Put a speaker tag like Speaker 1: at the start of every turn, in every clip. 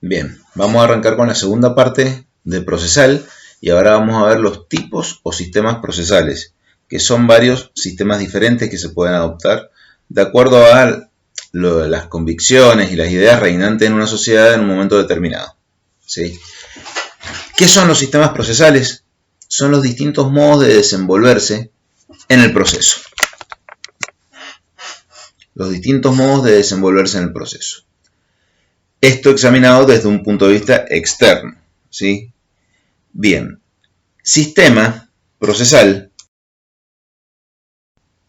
Speaker 1: Bien, vamos a arrancar con la segunda parte de procesal y ahora vamos a ver los tipos o sistemas procesales, que son varios sistemas diferentes que se pueden adoptar de acuerdo a las convicciones y las ideas reinantes en una sociedad en un momento determinado. ¿Sí? ¿Qué son los sistemas procesales? Son los distintos modos de desenvolverse en el proceso. Los distintos modos de desenvolverse en el proceso. Esto examinado desde un punto de vista externo, ¿sí? Bien, sistema procesal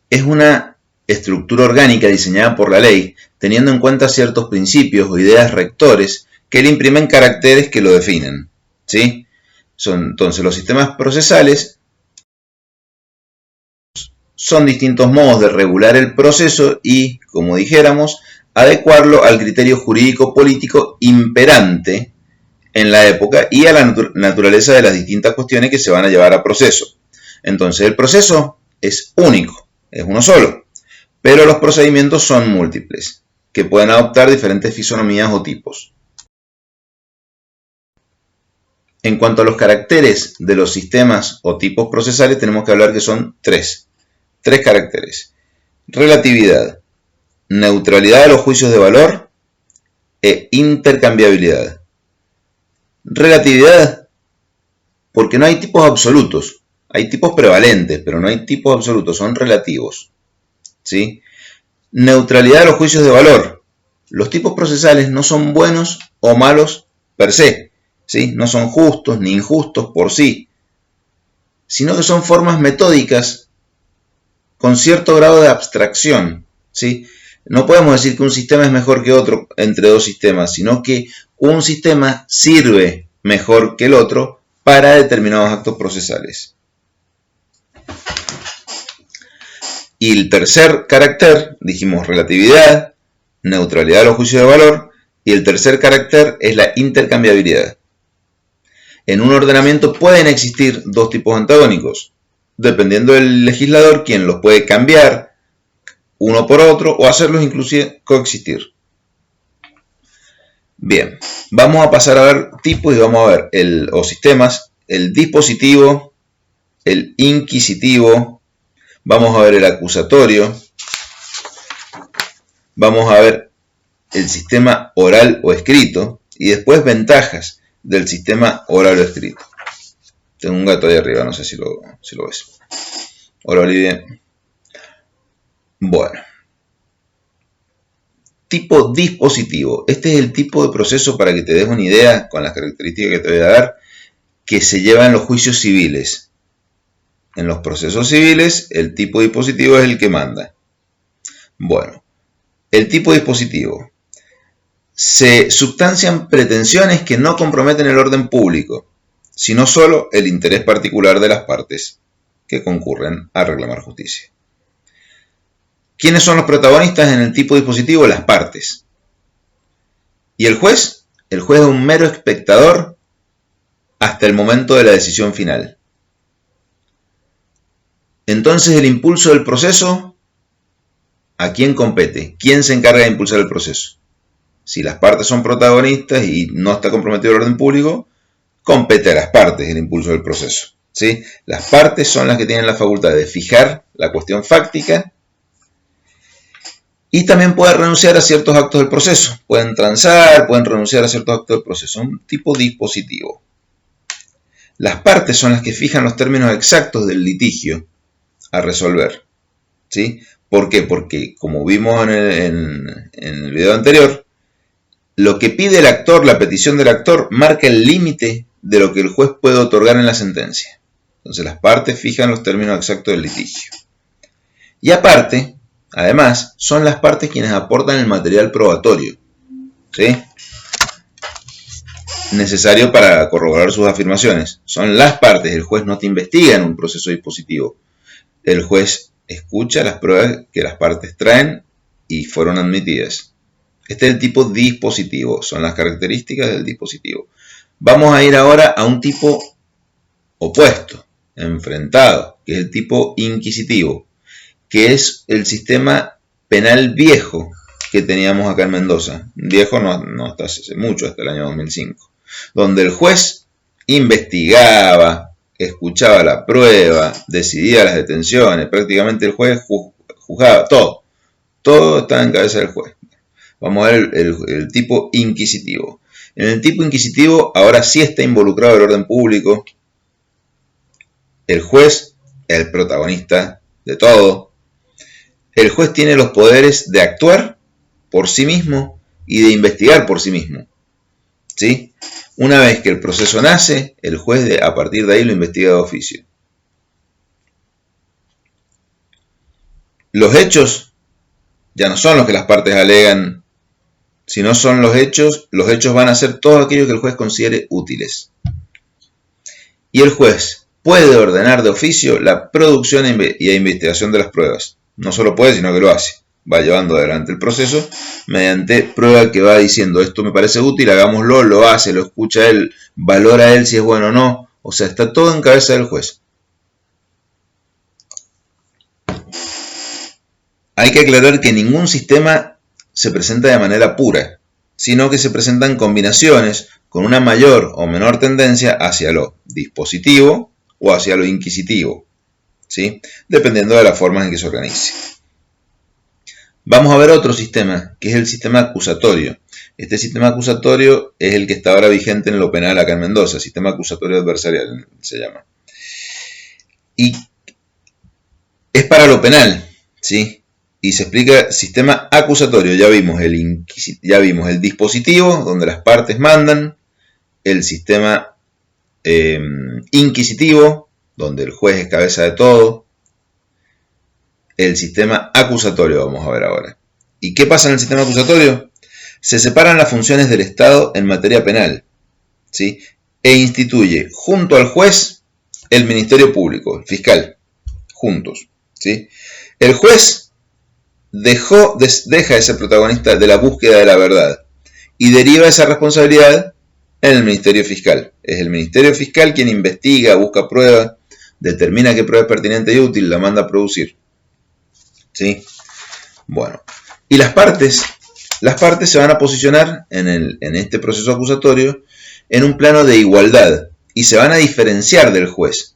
Speaker 1: es una estructura orgánica diseñada por la ley, teniendo en cuenta ciertos principios o ideas rectores que le imprimen caracteres que lo definen, ¿sí? Entonces, los sistemas procesales son distintos modos de regular el proceso y, como dijéramos, adecuarlo al criterio jurídico-político imperante en la época y a la naturaleza de las distintas cuestiones que se van a llevar a proceso. Entonces, el proceso es único, es uno solo, pero los procedimientos son múltiples, que pueden adoptar diferentes fisonomías o tipos. En cuanto a los caracteres de los sistemas o tipos procesales, tenemos que hablar que son tres caracteres: relatividad, neutralidad de los juicios de valor e intercambiabilidad. Relatividad, porque no hay tipos absolutos, hay tipos prevalentes, pero no hay tipos absolutos, son relativos, ¿sí? Neutralidad de los juicios de valor. Los tipos procesales no son buenos o malos per se, ¿sí? No son justos ni injustos por sí, sino que son formas metódicas con cierto grado de abstracción, ¿sí? No podemos decir que un sistema es mejor que otro entre dos sistemas, sino que un sistema sirve mejor que el otro para determinados actos procesales. Y el tercer carácter, dijimos relatividad, neutralidad de los juicios de valor, y el tercer carácter es la intercambiabilidad. En un ordenamiento pueden existir dos tipos antagónicos, dependiendo del legislador, quien los puede cambiar uno por otro o hacerlos inclusive coexistir. Bien, vamos a pasar a ver tipos y vamos a ver sistemas: el dispositivo, el inquisitivo, vamos a ver el acusatorio, vamos a ver el sistema oral o escrito y después ventajas del sistema oral o escrito. Tengo un gato ahí arriba, no sé si lo ves. Hola, Olivia. Bueno. Tipo dispositivo. Este es el tipo de proceso, para que te des una idea con las características que te voy a dar, que se lleva en los juicios civiles. En los procesos civiles, el tipo dispositivo es el que manda. Bueno, el tipo dispositivo. Se sustancian pretensiones que no comprometen el orden público, sino solo el interés particular de las partes que concurren a reclamar justicia. ¿Quiénes son los protagonistas en el tipo dispositivo? Las partes. ¿Y el juez? El juez es un mero espectador hasta el momento de la decisión final. Entonces, el impulso del proceso, ¿a quién compete? ¿Quién se encarga de impulsar el proceso? Si las partes son protagonistas y no está comprometido el orden público, compete a las partes el impulso del proceso, ¿sí? Las partes son las que tienen la facultad de fijar la cuestión fáctica y también pueden renunciar a ciertos actos del proceso. Pueden transar, pueden renunciar a ciertos actos del proceso. Un tipo dispositivo. Las partes son las que fijan los términos exactos del litigio a resolver, ¿sí? ¿Por qué? Porque, como vimos en el video anterior, lo que pide el actor, la petición del actor, marca el límite de lo que el juez puede otorgar en la sentencia. Entonces, las partes fijan los términos exactos del litigio. Y aparte, además, son las partes quienes aportan el material probatorio, ¿sí? Necesario para corroborar sus afirmaciones. Son las partes. El juez no te investiga en un proceso dispositivo. El juez escucha las pruebas que las partes traen y fueron admitidas. Este es el tipo dispositivo. Son las características del dispositivo. Vamos a ir ahora a un tipo opuesto, enfrentado, que es el tipo inquisitivo, que es el sistema penal viejo que teníamos acá en Mendoza. Viejo no hasta hace mucho, hasta el año 2005. Donde el juez investigaba, escuchaba la prueba, decidía las detenciones, prácticamente el juez juzgaba todo. Todo está en cabeza del juez. Vamos a ver el tipo inquisitivo. En el tipo inquisitivo ahora sí está involucrado el orden público. El juez es el protagonista de todo. El juez tiene los poderes de actuar por sí mismo y de investigar por sí mismo. ¿Sí? Una vez que el proceso nace, el juez a partir de ahí lo investiga de oficio. Los hechos ya no son los que las partes alegan, sino son los hechos van a ser todo aquello que el juez considere útiles. Y el juez puede ordenar de oficio la producción y investigación de las pruebas. No solo puede, sino que lo hace. Va llevando adelante el proceso mediante prueba que va diciendo esto me parece útil, hagámoslo, lo hace, lo escucha él, valora él si es bueno o no. O sea, está todo en cabeza del juez. Hay que aclarar que ningún sistema se presenta de manera pura, sino que se presentan combinaciones con una mayor o menor tendencia hacia lo dispositivo o hacia lo inquisitivo, ¿sí? Dependiendo de las formas en que se organice. Vamos a ver otro sistema, que es el sistema acusatorio. Este sistema acusatorio es el que está ahora vigente en lo penal acá en Mendoza, sistema acusatorio adversarial se llama. Y es para lo penal, ¿sí? Y se explica sistema acusatorio. Ya vimos el dispositivo, donde las partes mandan, el sistema inquisitivo, donde el juez es cabeza de todo, el sistema acusatorio vamos a ver ahora. ¿Y qué pasa en el sistema acusatorio? Se separan las funciones del Estado en materia penal, ¿sí? E instituye junto al juez el Ministerio Público, el fiscal, juntos, ¿sí? El juez deja ese protagonista de la búsqueda de la verdad y deriva esa responsabilidad en el Ministerio Fiscal. Es el Ministerio Fiscal quien investiga, busca pruebas, determina qué prueba es pertinente y útil, la manda a producir. ¿Sí? Bueno, y las partes se van a posicionar en este proceso acusatorio en un plano de igualdad y se van a diferenciar del juez.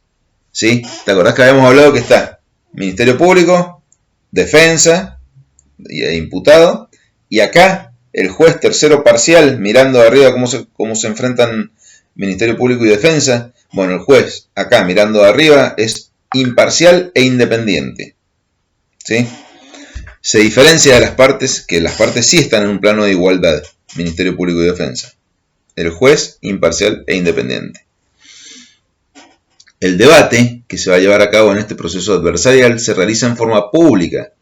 Speaker 1: ¿Sí? ¿Te acordás que habíamos hablado que está Ministerio Público, defensa e imputado, y acá el juez tercero parcial mirando de arriba cómo se enfrentan Ministerio Público y defensa? Bueno, el juez acá mirando de arriba es imparcial e independiente. ¿Sí? Se diferencia de las partes, que las partes sí están en un plano de igualdad, Ministerio Público y Defensa. El juez imparcial e independiente. El debate que se va a llevar a cabo en este proceso adversarial se realiza en forma pública,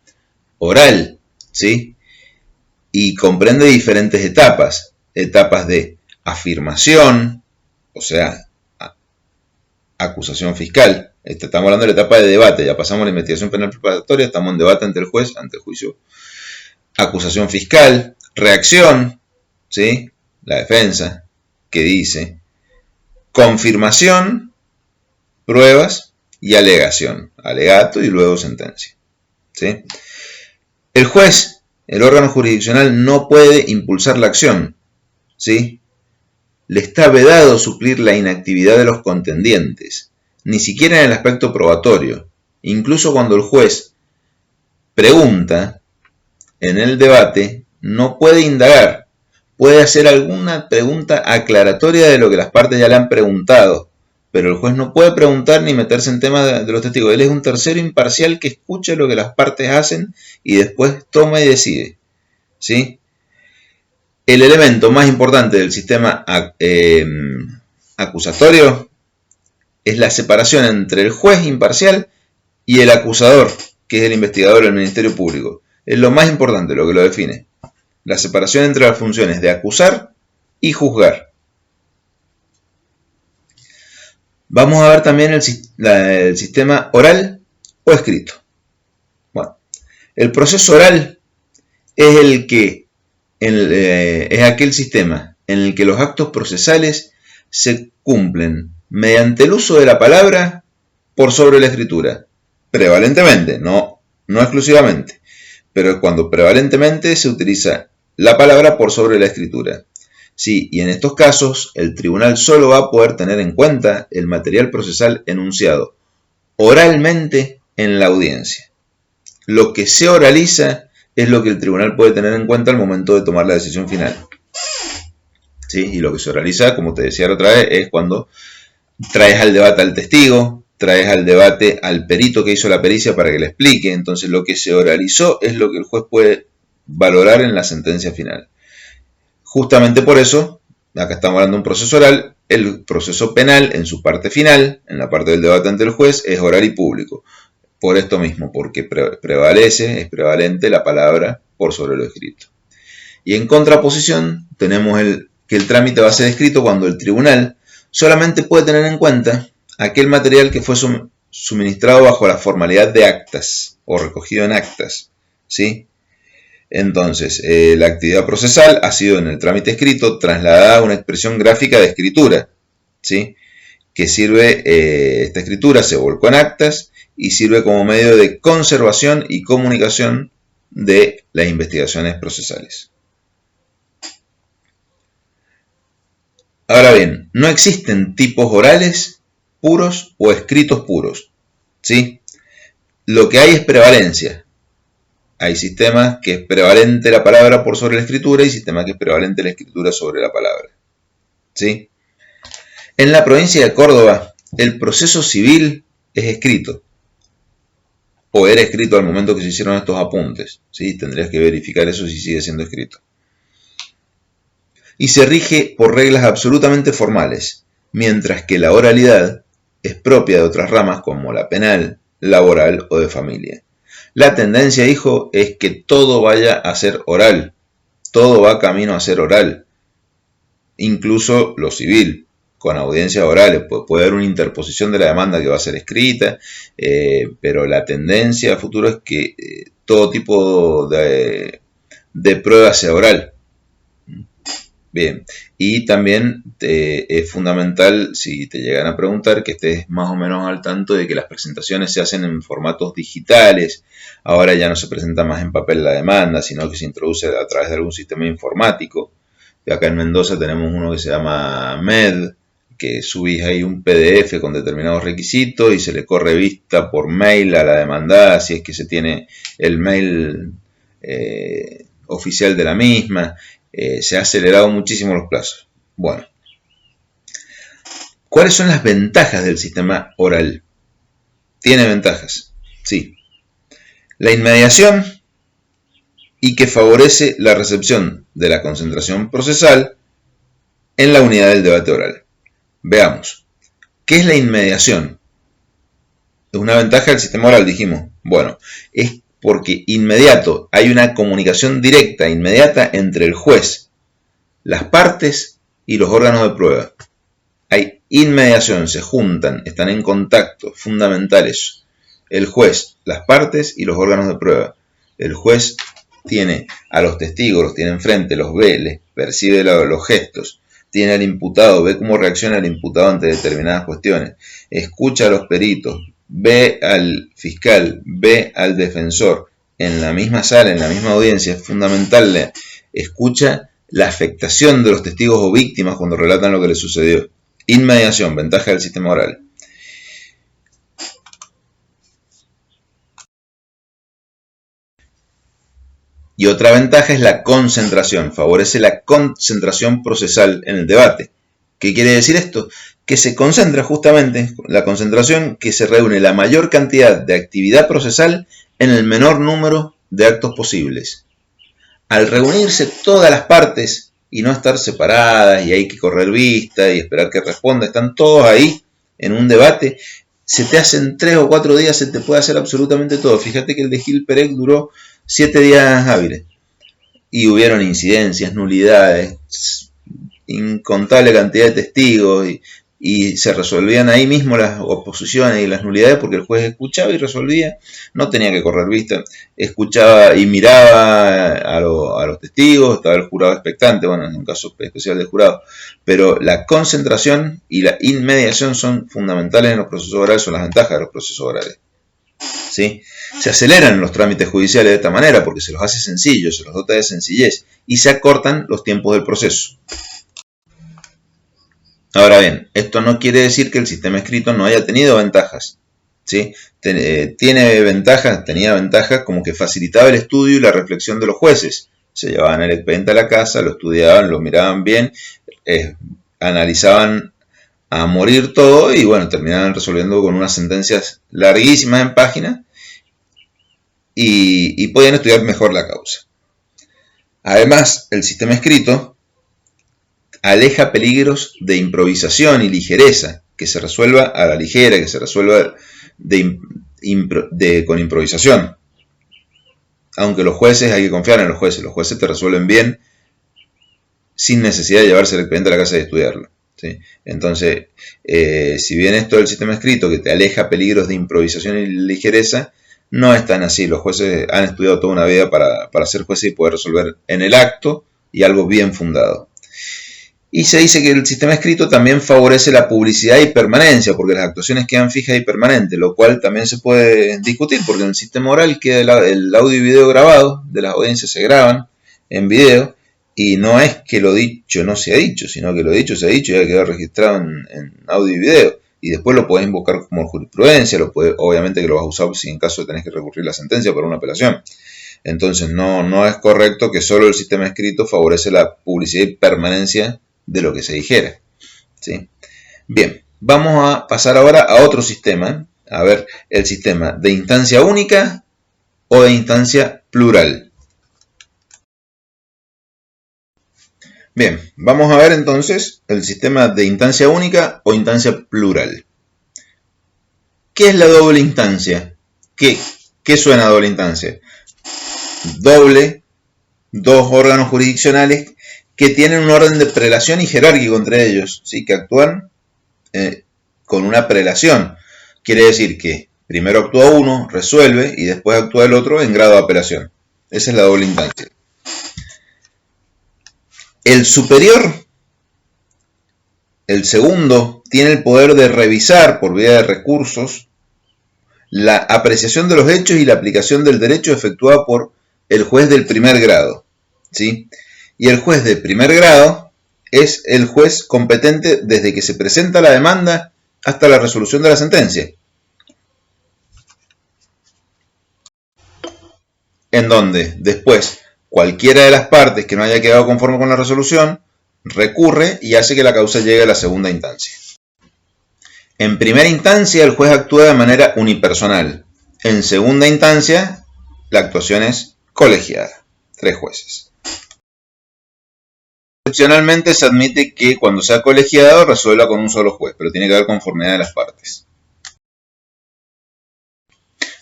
Speaker 1: oral, ¿sí? Y comprende diferentes etapas. Etapas de afirmación, o sea, acusación fiscal. Estamos hablando de la etapa de debate, ya pasamos a la investigación penal preparatoria, estamos en debate ante el juez, ante el juicio. Acusación fiscal, reacción, ¿sí? La defensa, que dice, confirmación, pruebas y alegación, alegato y luego sentencia, ¿sí? El juez, el órgano jurisdiccional, no puede impulsar la acción, ¿sí? Le está vedado suplir la inactividad de los contendientes, ni siquiera en el aspecto probatorio. Incluso cuando el juez pregunta en el debate, no puede indagar, puede hacer alguna pregunta aclaratoria de lo que las partes ya le han preguntado, pero el juez no puede preguntar ni meterse en tema de los testigos. Él es un tercero imparcial que escucha lo que las partes hacen y después toma y decide, ¿sí? El elemento más importante del sistema acusatorio es la separación entre el juez imparcial y el acusador, que es el investigador del Ministerio Público. Es lo más importante, lo que lo define. La separación entre las funciones de acusar y juzgar. Vamos a ver también el sistema oral o escrito. Bueno, el proceso oral es es aquel sistema en el que los actos procesales se cumplen mediante el uso de la palabra por sobre la escritura, prevalentemente, no exclusivamente, pero es cuando prevalentemente se utiliza la palabra por sobre la escritura. Sí, y en estos casos el tribunal solo va a poder tener en cuenta el material procesal enunciado oralmente en la audiencia. Lo que se oraliza es lo que el tribunal puede tener en cuenta al momento de tomar la decisión final. ¿Sí? Y lo que se oraliza, como te decía la otra vez, es cuando traes al debate al testigo, traes al debate al perito que hizo la pericia para que le explique. Entonces lo que se oralizó es lo que el juez puede valorar en la sentencia final. Justamente por eso, acá estamos hablando de un proceso oral, el proceso penal en su parte final, en la parte del debate ante el juez, es oral y público. Por esto mismo, porque es prevalente la palabra por sobre lo escrito. Y en contraposición tenemos que el trámite va a ser escrito cuando el tribunal solamente puede tener en cuenta aquel material que fue suministrado bajo la formalidad de actas o recogido en actas, ¿sí? Entonces, la actividad procesal ha sido en el trámite escrito trasladada a una expresión gráfica de escritura, ¿sí? Que sirve, esta escritura se volcó en actas y sirve como medio de conservación y comunicación de las investigaciones procesales. Ahora bien, no existen tipos orales puros o escritos puros, ¿sí? Lo que hay es prevalencia. Hay sistemas que es prevalente la palabra por sobre la escritura y sistemas que es prevalente la escritura sobre la palabra, ¿sí? En la provincia de Córdoba, el proceso civil es escrito, o era escrito al momento que se hicieron estos apuntes, ¿sí? Tendrías que verificar eso si sigue siendo escrito. Y se rige por reglas absolutamente formales, mientras que la oralidad es propia de otras ramas como la penal, laboral o de familia. La tendencia, hijo, es que todo vaya a ser oral, todo va camino a ser oral, incluso lo civil, con audiencias orales, pues puede haber una interposición de la demanda que va a ser escrita, pero la tendencia a futuro es que todo tipo de prueba sea oral. Bien, y también es fundamental, si te llegan a preguntar, que estés más o menos al tanto de que las presentaciones se hacen en formatos digitales. Ahora ya no se presenta más en papel la demanda, sino que se introduce a través de algún sistema informático. Y acá en Mendoza tenemos uno que se llama MED, que subís ahí un PDF con determinados requisitos y se le corre vista por mail a la demandada, si es que se tiene el mail oficial de la misma. Se ha acelerado muchísimo los plazos. Bueno, ¿cuáles son las ventajas del sistema oral? ¿Tiene ventajas? Sí. La inmediación y que favorece la recepción de la concentración procesal en la unidad del debate oral. Veamos, ¿qué es la inmediación? Es una ventaja del sistema oral, dijimos. Bueno, es porque inmediato, hay una comunicación directa, inmediata entre el juez, las partes y los órganos de prueba. Hay inmediación, se juntan, están en contacto, es fundamental eso. El juez, las partes y los órganos de prueba. El juez tiene a los testigos, los tiene enfrente, los ve, les percibe los gestos, tiene al imputado, ve cómo reacciona el imputado ante determinadas cuestiones, escucha a los peritos, ve al fiscal, ve al defensor en la misma sala, en la misma audiencia. Es fundamental, escucha la afectación de los testigos o víctimas cuando relatan lo que les sucedió. Inmediación, ventaja del sistema oral. Y otra ventaja es la concentración, favorece la concentración procesal en el debate. ¿Qué quiere decir esto? Que se concentra justamente la concentración, que se reúne la mayor cantidad de actividad procesal en el menor número de actos posibles. Al reunirse todas las partes y no estar separadas y hay que correr vista y esperar que responda, están todos ahí en un debate, se te hacen 3 o 4 días, se te puede hacer absolutamente todo. Fíjate que el de Gil Perec duró 7 días hábiles y hubieron incidencias, nulidades, incontable cantidad de testigos y se resolvían ahí mismo las oposiciones y las nulidades porque el juez escuchaba y resolvía, no tenía que correr vista, escuchaba y miraba a los testigos, estaba el jurado expectante, bueno, en un caso especial del jurado, pero la concentración y la inmediación son fundamentales en los procesos orales, son las ventajas de los procesos orales. ¿sí? Se aceleran los trámites judiciales de esta manera porque se los hace sencillos, se los dota de sencillez y se acortan los tiempos del proceso. Ahora bien, esto no quiere decir que el sistema escrito no haya tenido ventajas, ¿sí? Tenía ventajas como que facilitaba el estudio y la reflexión de los jueces. Se llevaban el expediente a la casa, lo estudiaban, lo miraban bien, analizaban a morir todo y bueno, terminaban resolviendo con unas sentencias larguísimas en páginas y podían estudiar mejor la causa. Además, el sistema escrito aleja peligros de improvisación y ligereza, que se resuelva a la ligera, que se resuelva con improvisación. Aunque los jueces, hay que confiar en los jueces te resuelven bien sin necesidad de llevarse el expediente a la casa y estudiarlo, ¿sí? Entonces, si bien esto del sistema escrito que te aleja peligros de improvisación y ligereza, no es tan así. Los jueces han estudiado toda una vida para ser jueces y poder resolver en el acto y algo bien fundado. Y se dice que el sistema escrito también favorece la publicidad y permanencia, porque las actuaciones quedan fijas y permanentes, lo cual también se puede discutir, porque en el sistema oral queda el audio y video grabado, de las audiencias se graban en video, y no es que lo dicho no se ha dicho, sino que lo dicho se ha dicho y ha quedado registrado en audio y video, y después lo podés invocar como jurisprudencia, obviamente que lo vas a usar si en caso de tenés que recurrir la sentencia por una apelación. Entonces no es correcto que solo el sistema escrito favorece la publicidad y permanencia de lo que se dijera, ¿sí? Bien, vamos a pasar ahora a otro sistema, a ver el sistema de instancia única o de instancia plural. Bien, vamos a ver entonces el sistema de instancia única o instancia plural. ¿Qué es la doble instancia? ¿Qué suena a doble instancia? Doble, dos órganos jurisdiccionales que tienen un orden de prelación y jerárquico entre ellos, ¿sí? Que actúan con una prelación. Quiere decir que primero actúa uno, resuelve, y después actúa el otro en grado de apelación. Esa es la doble instancia. El superior, el segundo, tiene el poder de revisar por vía de recursos la apreciación de los hechos y la aplicación del derecho efectuada por el juez del primer grado, ¿sí? Y el juez de primer grado es el juez competente desde que se presenta la demanda hasta la resolución de la sentencia. En donde después cualquiera de las partes que no haya quedado conforme con la resolución recurre y hace que la causa llegue a la segunda instancia. En primera instancia el juez actúa de manera unipersonal. En segunda instancia la actuación es colegiada, 3 jueces. Excepcionalmente se admite que cuando sea colegiado resuelva con un solo juez, pero tiene que haber conformidad de las partes.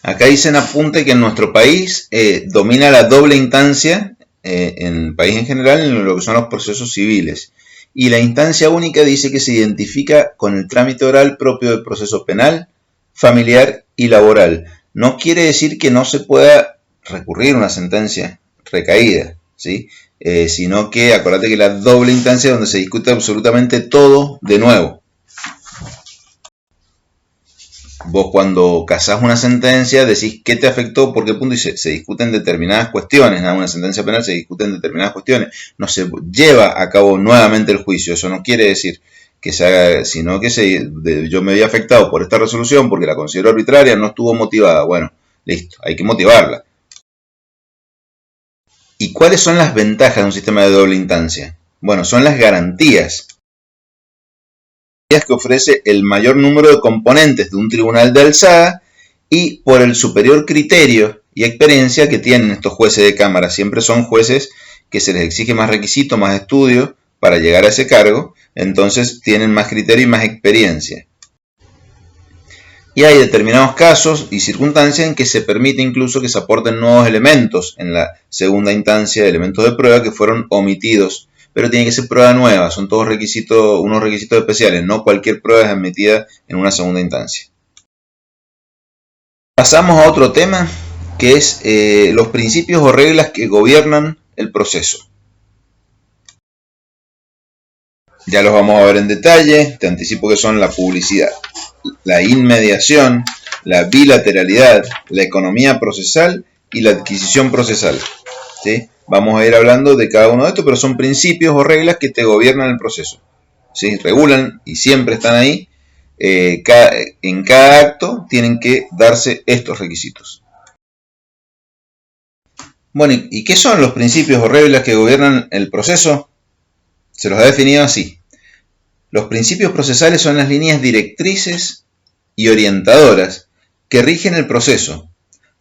Speaker 1: Acá dicen apunte que en nuestro país domina la doble instancia, en el país en general, en lo que son los procesos civiles. Y la instancia única dice que se identifica con el trámite oral propio del proceso penal, familiar y laboral. No quiere decir que no se pueda recurrir a una sentencia recaída, ¿sí? Sino que acuérdate que la doble instancia es donde se discute absolutamente todo de nuevo. Vos cuando casás una sentencia decís qué te afectó, por qué punto, y se discuten determinadas cuestiones. En una sentencia penal se discuten determinadas cuestiones. No se lleva a cabo nuevamente el juicio. Eso no quiere decir que se haga, sino que yo me había afectado por esta resolución porque la considero arbitraria, no estuvo motivada. Bueno, listo, hay que motivarla. ¿Y cuáles son las ventajas de un sistema de doble instancia? Bueno, son las garantías que ofrece el mayor número de componentes de un tribunal de alzada y por el superior criterio y experiencia que tienen estos jueces de cámara. Siempre son jueces que se les exige más requisitos, más estudio para llegar a ese cargo, entonces tienen más criterio y más experiencia. Y hay determinados casos y circunstancias en que se permite incluso que se aporten nuevos elementos en la segunda instancia, elementos de prueba que fueron omitidos, pero tiene que ser prueba nueva, son todos unos requisitos especiales, no cualquier prueba es admitida en una segunda instancia. Pasamos a otro tema, que es los principios o reglas que gobiernan el proceso. Ya los vamos a ver en detalle, te anticipo que son la publicidad, la inmediación, la bilateralidad, la economía procesal y la adquisición procesal. ¿Sí? Vamos a ir hablando de cada uno de estos, pero son principios o reglas que te gobiernan el proceso. ¿Sí? Regulan y siempre están ahí. En cada acto tienen que darse estos requisitos. Bueno, ¿y qué son los principios o reglas que gobiernan el proceso? Se los ha definido así. Los principios procesales son las líneas directrices y orientadoras que rigen el proceso,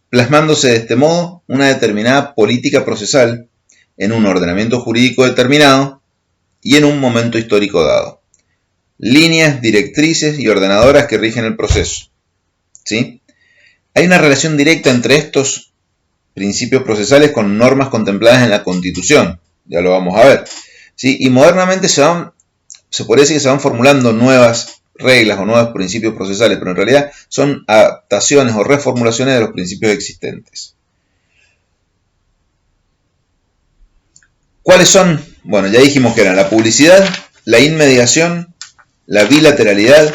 Speaker 1: plasmándose de este modo una determinada política procesal en un ordenamiento jurídico determinado y en un momento histórico dado. Líneas directrices y ordenadoras que rigen el proceso. ¿Sí? Hay una relación directa entre estos principios procesales con normas contempladas en la Constitución. Ya lo vamos a ver. ¿Sí? Y modernamente se podría decir que se van formulando nuevas reglas o nuevos principios procesales, pero en realidad son adaptaciones o reformulaciones de los principios existentes. ¿Cuáles son? Bueno, ya dijimos que eran la publicidad, la inmediación, la bilateralidad,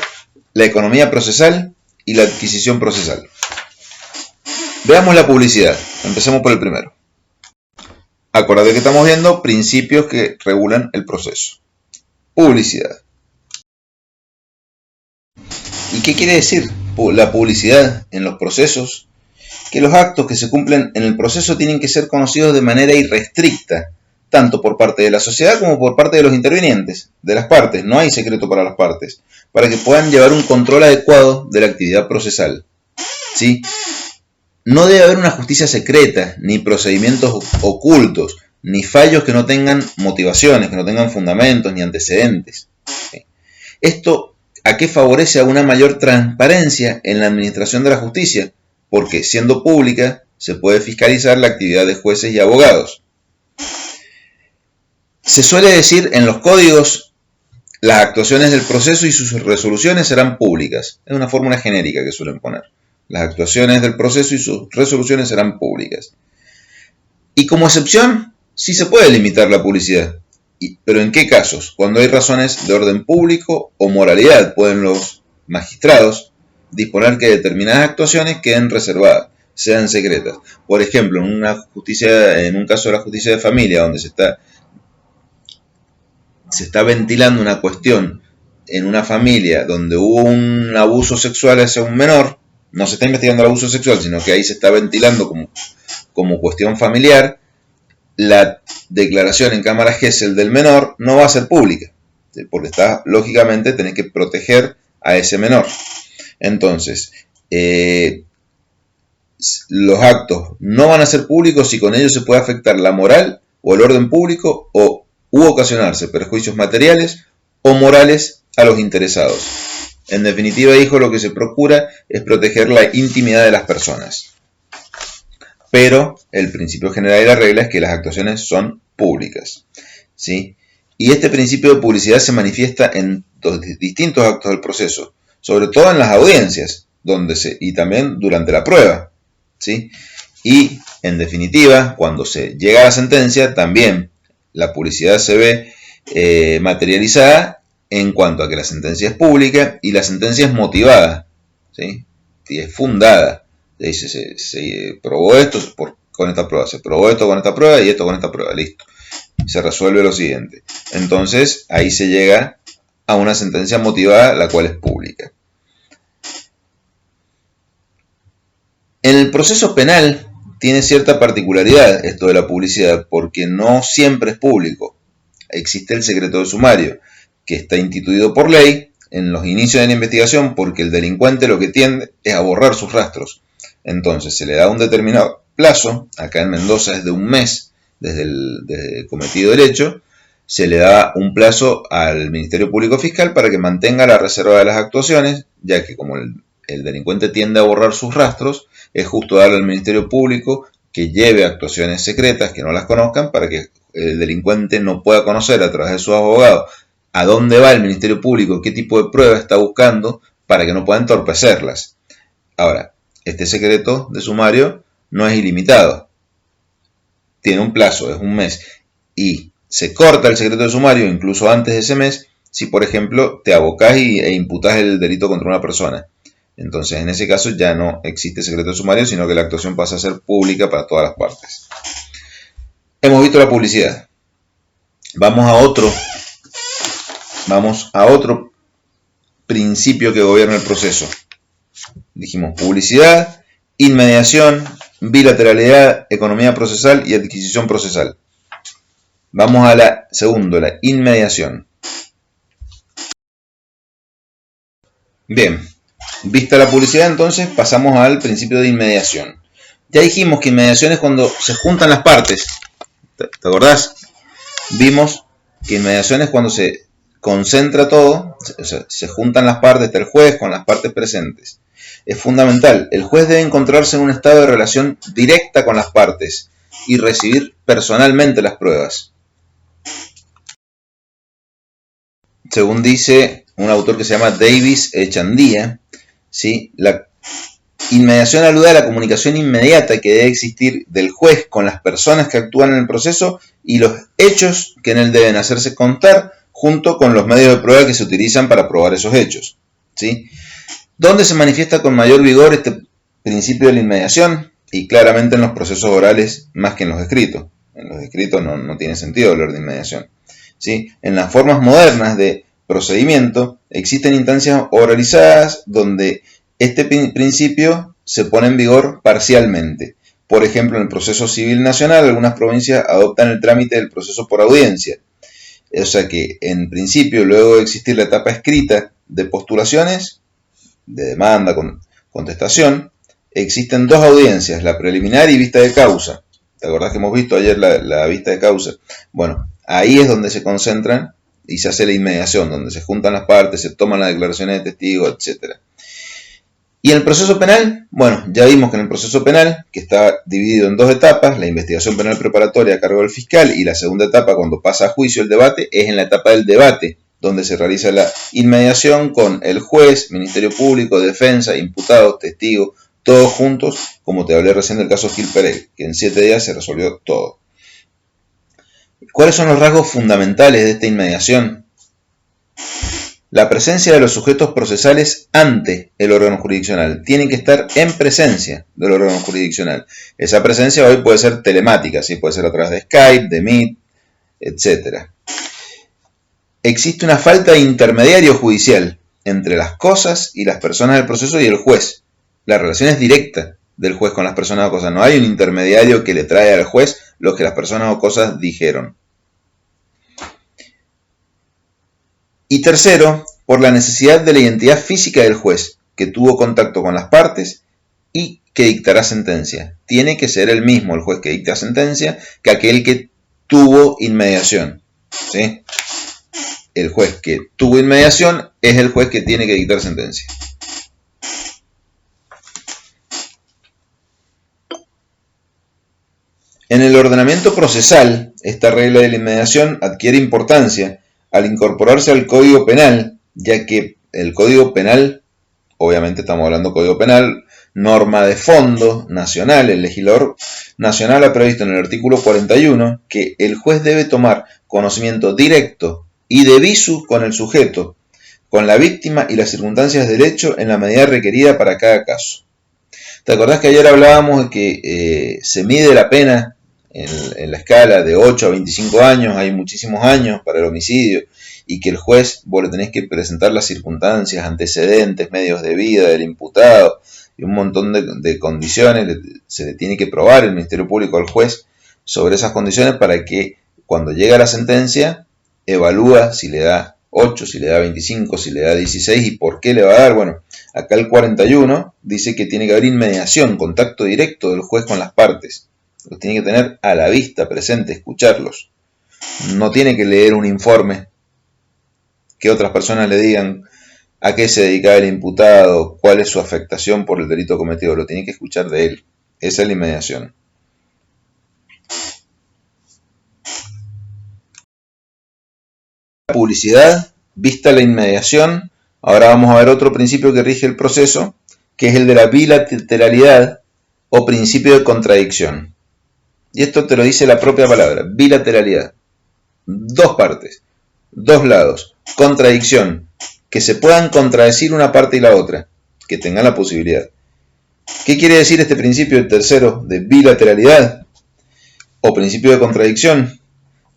Speaker 1: la economía procesal y la adquisición procesal. Veamos la publicidad. Empecemos por el primero. Acuérdate que estamos viendo principios que regulan el proceso. Publicidad. ¿Y qué quiere decir la publicidad en los procesos? Que los actos que se cumplen en el proceso tienen que ser conocidos de manera irrestricta, tanto por parte de la sociedad como por parte de los intervinientes, de las partes. No hay secreto para las partes, para que puedan llevar un control adecuado de la actividad procesal. ¿Sí? No debe haber una justicia secreta, ni procedimientos ocultos, ni fallos que no tengan motivaciones, que no tengan fundamentos, ni antecedentes. ¿Sí? Esto ¿a qué favorece a una mayor transparencia en la administración de la justicia? Porque siendo pública se puede fiscalizar la actividad de jueces y abogados. Se suele decir en los códigos, las actuaciones del proceso y sus resoluciones serán públicas. Es una fórmula genérica que suelen poner. Las actuaciones del proceso y sus resoluciones serán públicas. Y como excepción, sí se puede limitar la publicidad. ¿Pero en qué casos? Cuando hay razones de orden público o moralidad, pueden los magistrados disponer que determinadas actuaciones queden reservadas, sean secretas. Por ejemplo, en un caso de la justicia de familia, donde se está ventilando una cuestión en una familia donde hubo un abuso sexual hacia un menor, no se está investigando el abuso sexual, sino que ahí se está ventilando como cuestión familiar, la declaración en cámara Gesell del menor no va a ser pública, porque lógicamente tenés que proteger a ese menor. Entonces, los actos no van a ser públicos si con ellos se puede afectar la moral o el orden público u ocasionarse perjuicios materiales o morales a los interesados. En definitiva, hijo, lo que se procura es proteger la intimidad de las personas. Pero el principio general de la regla es que las actuaciones son públicas. ¿Sí? Y este principio de publicidad se manifiesta en distintos actos del proceso, sobre todo en las audiencias, y también durante la prueba. ¿Sí? Y, en definitiva, cuando se llega a la sentencia, también la publicidad se ve materializada en cuanto a que la sentencia es pública y la sentencia es motivada, ¿sí? Y es fundada. Dice, se probó esto con esta prueba, se probó esto con esta prueba y esto con esta prueba, listo. Se resuelve lo siguiente. Entonces, ahí se llega a una sentencia motivada, la cual es pública. En el proceso penal tiene cierta particularidad esto de la publicidad, porque no siempre es público. Existe el secreto de sumario, que está instituido por ley en los inicios de la investigación, porque el delincuente lo que tiende es a borrar sus rastros. Entonces se le da un determinado plazo, acá en Mendoza es de un mes desde el cometido del hecho, se le da un plazo al Ministerio Público Fiscal para que mantenga la reserva de las actuaciones, ya que como el delincuente tiende a borrar sus rastros, es justo darle al Ministerio Público que lleve actuaciones secretas, que no las conozcan, para que el delincuente no pueda conocer a través de sus abogados a dónde va el Ministerio Público, qué tipo de prueba está buscando, para que no pueda entorpecerlas. Ahora, este secreto de sumario no es ilimitado. Tiene un plazo, es un mes. Y se corta el secreto de sumario incluso antes de ese mes, si por ejemplo te abocás e imputás el delito contra una persona. Entonces, en ese caso ya no existe secreto sumario, sino que la actuación pasa a ser pública para todas las partes. Hemos visto la publicidad. Vamos a otro principio que gobierna el proceso. Dijimos publicidad, inmediación, bilateralidad, economía procesal y adquisición procesal. Vamos a la segunda, la inmediación. Bien, vista la publicidad, entonces pasamos al principio de inmediación. Ya dijimos que inmediación es cuando se juntan las partes. ¿Te acordás? Vimos que inmediación es cuando se concentra todo, o sea, se juntan las partes del juez con las partes presentes. Es fundamental, el juez debe encontrarse en un estado de relación directa con las partes y recibir personalmente las pruebas. Según dice un autor que se llama Davis Echandía, ¿sí? La inmediación alude a la comunicación inmediata que debe existir del juez con las personas que actúan en el proceso y los hechos que en él deben hacerse contar junto con los medios de prueba que se utilizan para probar esos hechos, ¿sí? ¿Dónde se manifiesta con mayor vigor este principio de la inmediación? Y claramente en los procesos orales más que en los escritos. En los escritos no tiene sentido hablar de inmediación, ¿sí? En las formas modernas de procedimiento existen instancias oralizadas donde este principio se pone en vigor parcialmente. Por ejemplo, en el proceso civil nacional, algunas provincias adoptan el trámite del proceso por audiencia. O sea que, en principio, luego de existir la etapa escrita de postulaciones, de demanda con contestación, existen dos audiencias, la preliminar y vista de causa. ¿Te acordás que hemos visto ayer la vista de causa? Bueno, ahí es donde se concentran y se hace la inmediación, donde se juntan las partes, se toman las declaraciones de testigos, etc. Y en el proceso penal, bueno, ya vimos que en el proceso penal, que está dividido en dos etapas, la investigación penal preparatoria a cargo del fiscal y la segunda etapa, cuando pasa a juicio el debate, es en la etapa del debate, donde se realiza la inmediación con el juez, Ministerio Público, defensa, imputados, testigos, todos juntos, como te hablé recién del caso Gil Perel, que en 7 días se resolvió todo. ¿Cuáles son los rasgos fundamentales de esta inmediación? La presencia de los sujetos procesales ante el órgano jurisdiccional. Tienen que estar en presencia del órgano jurisdiccional. Esa presencia hoy puede ser telemática, ¿sí? Puede ser a través de Skype, de Meet, etc. Existe una falta de intermediario judicial entre las cosas y las personas del proceso y el juez. La relación es directa del juez con las personas o cosas. No hay un intermediario que le trae al juez lo que las personas o cosas dijeron. Y tercero, por la necesidad de la identidad física del juez, que tuvo contacto con las partes y que dictará sentencia. Tiene que ser el mismo el juez que dicta sentencia que aquel que tuvo inmediación, ¿sí? El juez que tuvo inmediación es el juez que tiene que dictar sentencia. En el ordenamiento procesal, esta regla de la inmediación adquiere importancia al incorporarse al Código Penal, ya que el Código Penal, obviamente estamos hablando de Código Penal, norma de fondo nacional, el legislador nacional ha previsto en el artículo 41 que el juez debe tomar conocimiento directo y de visu con el sujeto, con la víctima y las circunstancias del hecho en la medida requerida para cada caso. ¿Te acordás que ayer hablábamos de que se mide la pena en la escala de 8 a 25 años? Hay muchísimos años para el homicidio y que el juez, vos le tenés que presentar las circunstancias, antecedentes, medios de vida del imputado y un montón de condiciones, se le tiene que probar el Ministerio Público al juez sobre esas condiciones para que cuando llegue a la sentencia evalúa si le da 8, si le da 25, si le da 16 y por qué le va a dar. Bueno, acá el 41 dice que tiene que haber inmediación, contacto directo del juez con las partes. Los tiene que tener a la vista, presente, escucharlos. No tiene que leer un informe, que otras personas le digan a qué se dedicaba el imputado, cuál es su afectación por el delito cometido. Lo tiene que escuchar de él. Esa es la inmediación. La publicidad, vista la inmediación, ahora vamos a ver otro principio que rige el proceso, que es el de la bilateralidad o principio de contradicción. Y esto te lo dice la propia palabra, bilateralidad. Dos partes, dos lados, contradicción, que se puedan contradecir una parte y la otra. que tengan la posibilidad. ¿Qué quiere decir este principio tercero de bilateralidad o principio de contradicción?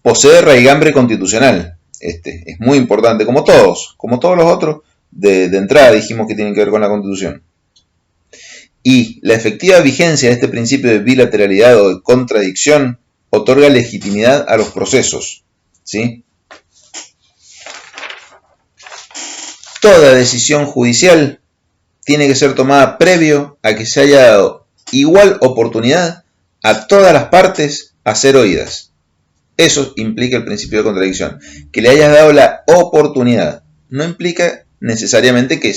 Speaker 1: Posee raigambre constitucional. Este es muy importante, como todos los otros, de entrada dijimos que tienen que ver con la Constitución. Y la efectiva vigencia de este principio de bilateralidad o de contradicción otorga legitimidad a los procesos, ¿sí? Toda decisión judicial tiene que ser tomada previo a que se haya dado igual oportunidad a todas las partes a ser oídas. Eso implica el principio de contradicción. Que le hayas dado la oportunidad no implica necesariamente que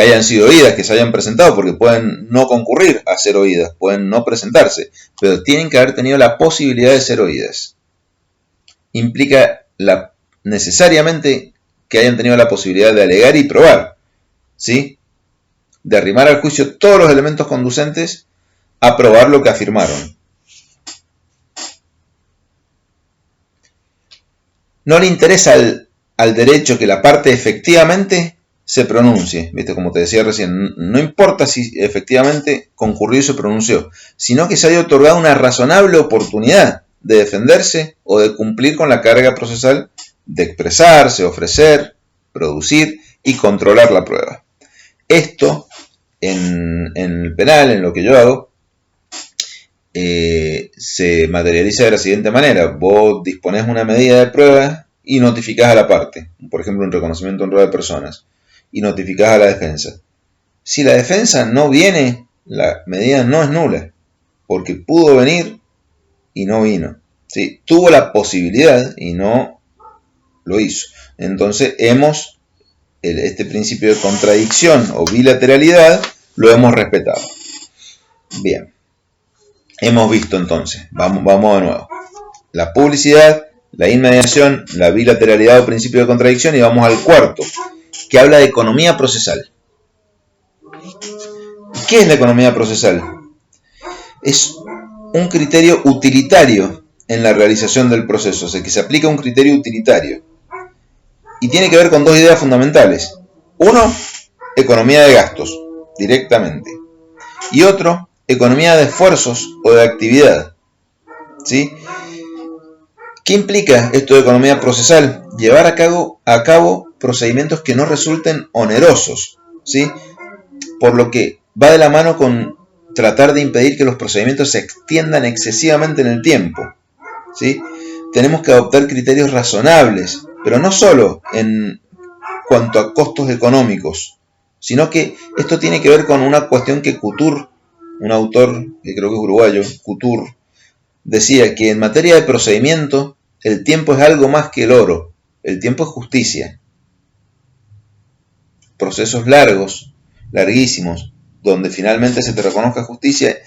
Speaker 1: hayan sido oídas, que se hayan presentado, porque pueden no concurrir a ser oídas, pueden no presentarse, pero tienen que haber tenido la posibilidad de ser oídas. Implica necesariamente que hayan tenido la posibilidad de alegar y probar, ¿sí? De arrimar al juicio todos los elementos conducentes a probar lo que afirmaron. No le interesa al derecho que la parte efectivamente se pronuncie, ¿viste? Como te decía recién, no importa si efectivamente concurrió y se pronunció, sino que se haya otorgado una razonable oportunidad de defenderse o de cumplir con la carga procesal de expresarse, ofrecer, producir y controlar la prueba. Esto, en el penal, en lo que yo hago, se materializa de la siguiente manera. Vos disponés una medida de prueba y notificás a la parte, por ejemplo, un reconocimiento honrado de personas, y notificás a la defensa. Si la defensa no viene, la medida no es nula, porque pudo venir y no vino, ¿sí? Tuvo la posibilidad y no lo hizo. Entonces este principio de contradicción o bilateralidad lo hemos respetado. Bien, hemos visto entonces, vamos de nuevo, la publicidad, la inmediación, la bilateralidad o principio de contradicción, y vamos al cuarto, que habla de economía procesal. ¿Qué es la economía procesal? Es un criterio utilitario en la realización del proceso, o sea, que se aplica un criterio utilitario. Y tiene que ver con dos ideas fundamentales. Uno, economía de gastos, directamente. Y otro, economía de esfuerzos o de actividad, ¿sí? ¿Qué implica esto de economía procesal? Llevar a cabo procedimientos que no resulten onerosos, ¿sí? Por lo que va de la mano con tratar de impedir que los procedimientos se extiendan excesivamente en el tiempo, ¿sí? Tenemos que adoptar criterios razonables, pero no solo en cuanto a costos económicos, sino que esto tiene que ver con una cuestión que Couture, un autor que creo que es uruguayo, Couture, decía que en materia de procedimiento el tiempo es algo más que el oro, el tiempo es justicia. Procesos largos, larguísimos, donde finalmente se te reconozca justicia,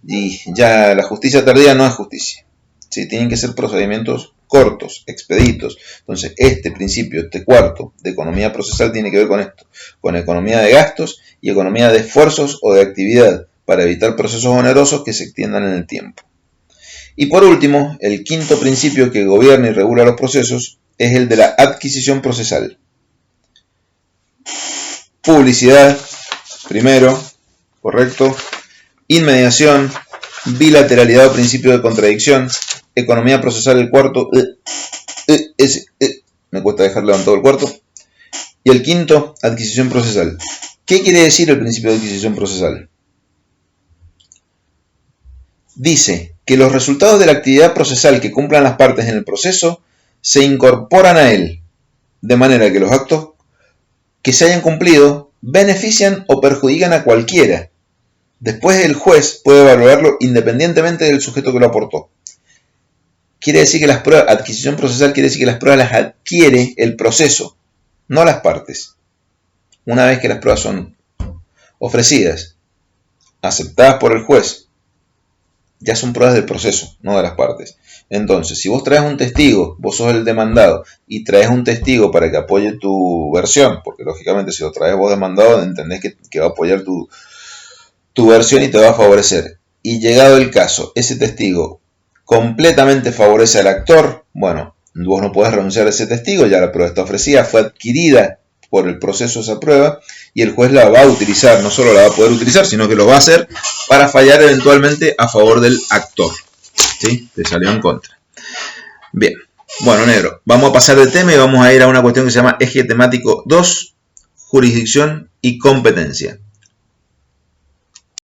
Speaker 1: y ya la justicia tardía no es justicia. ¿Sí? Tienen que ser procedimientos cortos, expeditos. Entonces, este principio, este cuarto de economía procesal tiene que ver con esto, con economía de gastos y economía de esfuerzos o de actividad, para evitar procesos onerosos que se extiendan en el tiempo. Y por último, el quinto principio que gobierna y regula los procesos es el de la adquisición procesal. Publicidad, primero, correcto. Inmediación, bilateralidad o principio de contradicción. Economía procesal, el cuarto. Me cuesta dejar levantado el cuarto. Y el quinto, adquisición procesal. ¿Qué quiere decir el principio de adquisición procesal? Dice que los resultados de la actividad procesal que cumplan las partes en el proceso se incorporan a él, de manera que los actos que se hayan cumplido benefician o perjudican a cualquiera. Después el juez puede evaluarlo independientemente del sujeto que lo aportó. Quiere decir que las pruebas, adquisición procesal quiere decir que las pruebas las adquiere el proceso, no las partes. Una vez que las pruebas son ofrecidas, aceptadas por el juez, ya son pruebas del proceso, no de las partes. Entonces, si vos traes un testigo, vos sos el demandado, y traes un testigo para que apoye tu versión, porque lógicamente si lo traes vos demandado, entendés que va a apoyar tu versión y te va a favorecer. Y llegado el caso, ese testigo completamente favorece al actor, bueno, vos no podés renunciar a ese testigo, ya la prueba está ofrecida, fue adquirida por el proceso esa prueba y el juez la va a utilizar, no solo la va a poder utilizar, sino que lo va a hacer para fallar eventualmente a favor del actor. ¿Sí? Te salió en contra. Bien, bueno, negro, vamos a pasar de tema y vamos a ir a una cuestión que se llama eje temático 2, jurisdicción y competencia.